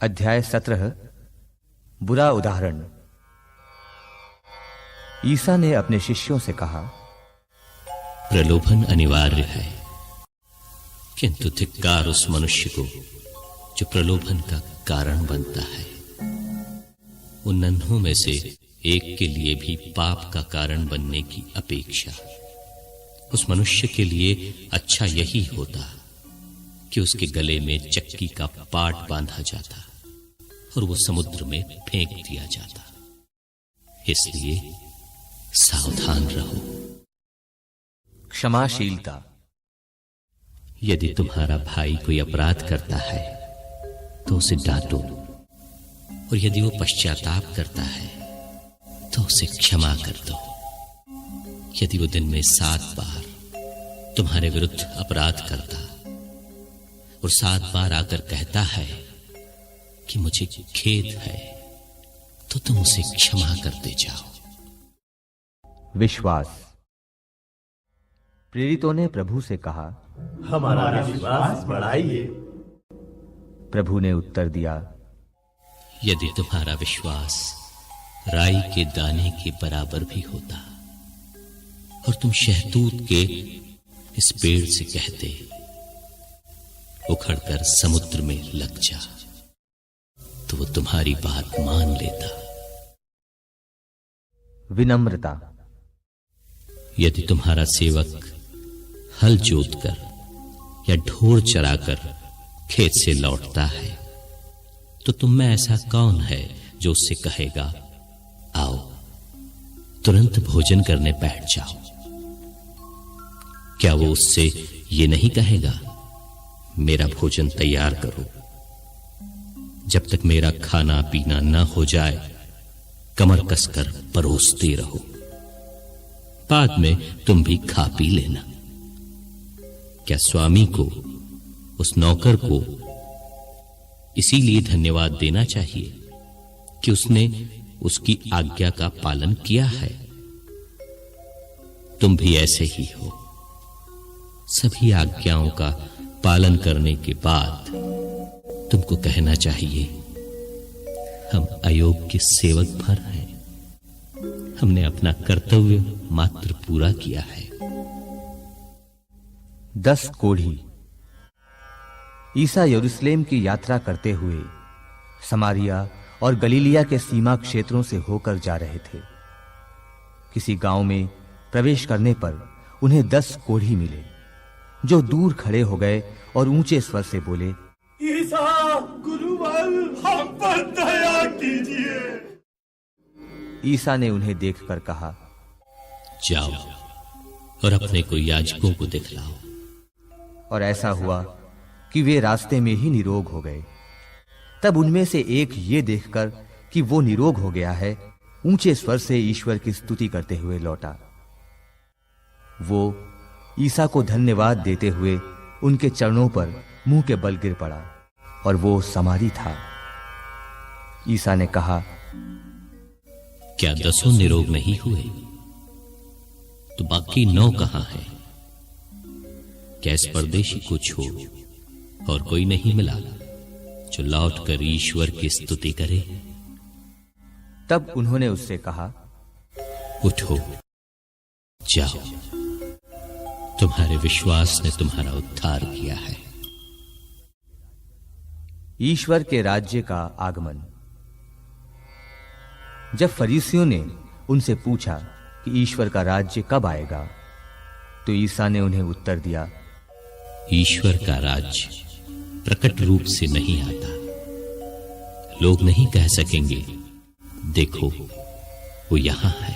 अध्याय 17 बुरा उदाहरण। ईसा ने अपने शिष्यों से कहा, प्रलोभन अनिवार्य है, किंतु धिक्कार उस मनुष्य को जो प्रलोभन का कारण बनता है। उन नन्हों में से एक के लिए भी पाप का कारण बनने की अपेक्षा उस मनुष्य के लिए अच्छा यही होता कि उसके गले में चक्की का पाट बांधा जाता और वो समुद्र में फेंक दिया जाता। इसलिए सावधान रहो। क्षमाशीलता। यदि तुम्हारा भाई कोई अपराध करता है तो उसे डांटो, और यदि वो पश्चाताप करता है तो उसे क्षमा कर दो। यदि वो दिन में 7 बार तुम्हारे विरुद्ध अपराध करता और 7 बार आकर कहता है कि मुझे खेद है, तो तुम उसे क्षमा करते जाओ। विश्वास। प्रेरितों ने प्रभु से कहा, हमारा विश्वास बढ़ाइए। प्रभु ने उत्तर दिया, यदि तुम्हारा विश्वास राई के दाने के बराबर भी होता और तुम शहतूत के इस पेड़ से कहते उखड़कर समुद्र में लग जा, तो वो तुम्हारी बात मान लेता। विनम्रता। यदि तुम्हारा सेवक हल जोतकर या ढोर चराकर खेत से लौटता है, तो तुम में ऐसा कौन है जो उससे कहेगा, आओ तुरंत भोजन करने बैठ जाओ? क्या वो उससे ये नहीं कहेगा, मेरा भोजन तैयार करो, जब तक मेरा खाना पीना न हो जाए कमर कसकर परोसते रहो, बाद में तुम भी खा पी लेना? क्या स्वामी को, उस नौकर को इसीलिए धन्यवाद देना चाहिए कि उसने उसकी आज्ञा का पालन किया है? तुम भी ऐसे ही हो। सभी आज्ञाओं का पालन करने के बाद तुमको कहना चाहिए, हम अयोग्य सेवक भर हैं, हमने अपना कर्तव्य मात्र पूरा किया है। 10 कोढ़ी। ईसा यरूशलेम की यात्रा करते हुए समारिया और गलीलिया के सीमा क्षेत्रों से होकर जा रहे थे। किसी गांव में प्रवेश करने पर उन्हें 10 कोढ़ी मिले, जो दूर खड़े हो गए और ऊंचे स्वर से बोले, ईसा गुरुवर, हम पर दया कीजिए। ईसा ने उन्हें देखकर कहा, जाओ और अपने को याजकों को दिखलाओ। और ऐसा हुआ कि वे रास्ते में ही निरोग हो गए। तब उनमें से एक ये देखकर कि वो निरोग हो गया है, ऊंचे स्वर से ईश्वर की स्तुति करते हुए लौटा। वो ईसा को धन्यवाद देते हुए उनके चरणों पर मुंह के बल गिर पड़ा, और वो समारी था। ईसा ने कहा, क्या 10 निरोग नहीं हुए? तो बाकी 9 कहां हैं? क्या इस परदेशी को छोड़ और कोई नहीं मिला जो लौटकर ईश्वर की स्तुति करे? तब उन्होंने उससे कहा, उठो, जाओ, तुम्हारे विश्वास ने तुम्हारा उद्धार किया है। ईश्वर के राज्य का आगमन। जब फरीसियों ने उनसे पूछा कि ईश्वर का राज्य कब आएगा, तो ईसा ने उन्हें उत्तर दिया, ईश्वर का राज्य प्रकट रूप से नहीं आता। लोग नहीं कह सकेंगे, देखो वो यहां है,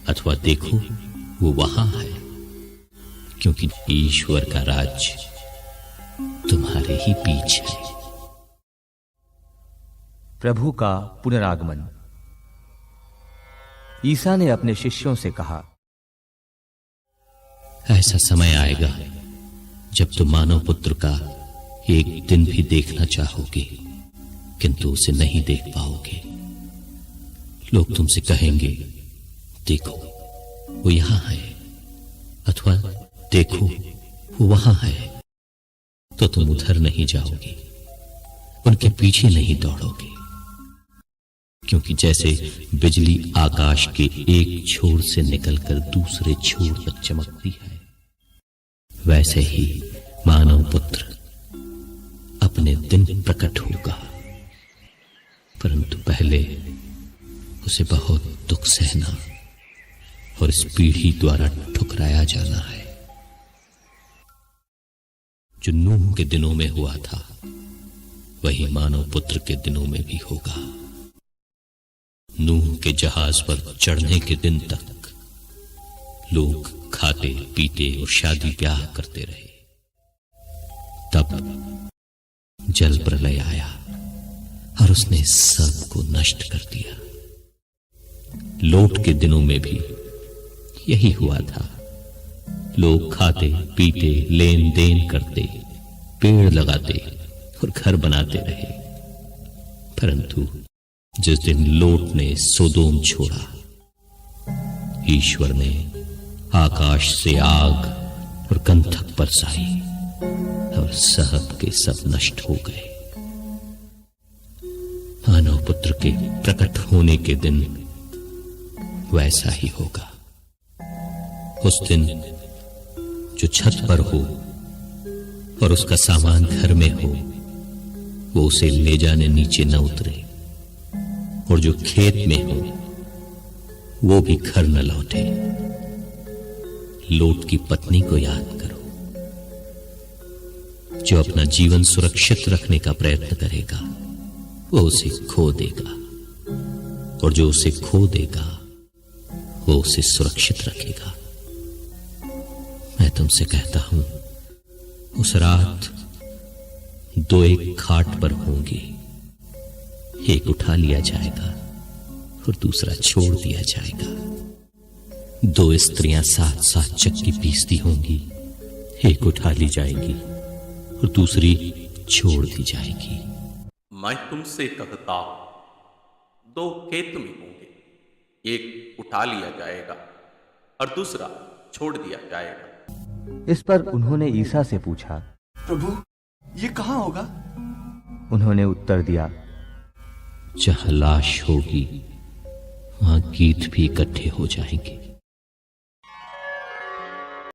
अथवा देखो वो वहां है, क्योंकि ईश्वर का राज्य तुम्हारे ही बीच है। प्रभु का पुनरागमन। ईसा ने अपने शिष्यों से कहा, ऐसा समय आएगा जब तुम मानव पुत्र का एक दिन भी देखना चाहोगे, किंतु उसे नहीं देख पाओगे। लोग तुमसे कहेंगे, देखो वो यहां है, अथवा देखो वो वहां है, तो तुम उधर नहीं जाओगे। उनके पीछे नहीं दौड़ोगे, क्योंकि जैसे बिजली आकाश के एक छोर से निकलकर दूसरे छोर तक चमकती है, वैसे ही मानव पुत्र अपने दिन प्रकट होगा, परंतु पहले उसे बहुत दुख सहना और इस पीढ़ी द्वारा ठुकराया जाना है। जो नूह के दिनों में हुआ था वही मानव पुत्र के दिनों में भी होगा। नूह के जहाज पर चढ़ने के दिन तक लोग खाते पीते और शादी ब्याह करते रहे। तब जल प्रलय आया और उसने सबको नष्ट कर दिया। लोट के दिनों में भी यही हुआ था। लोग खाते पीते लेन देन करते, पेड़ लगाते और घर बनाते रहे, परंतु जिस दिन लोट ने सोदोम छोड़ा, ईश्वर ने आकाश से आग और गंधक बरसाई और सब के सब नष्ट हो गए। मानव पुत्र के प्रकट होने के दिन वैसा ही होगा। उस दिन जो छत पर हो और उसका सामान घर में हो, वो उसे ले जाने नीचे न उतरे, और जो खेत में हो वो भी घर न लौटे। लोट की पत्नी को याद करो, जो अपना जीवन सुरक्षित रखने का प्रयत्न करेगा वो उसे खो देगा, और जो उसे खो देगा वो उसे सुरक्षित रखेगा। मैं तुमसे कहता हूं, उस रात दो एक खाट पर होंगे, एक उठा लिया जाएगा और दूसरा छोड़ दिया जाएगा। दो स्त्रियां साथ साथ चक्की पीसती होंगी, एक उठा ली जाएगी और दूसरी छोड़ दी जाएगी। मैं तुमसे कहता हूं, दो खेत में होंगे, एक उठा लिया जाएगा और दूसरा छोड़ दिया जाएगा। इस पर उन्होंने ईसा से पूछा, प्रभु, ये कहां होगा? उन्होंने उत्तर दिया, जहां लाश होगी वहां गीत भी इकट्ठे हो जाएंगे।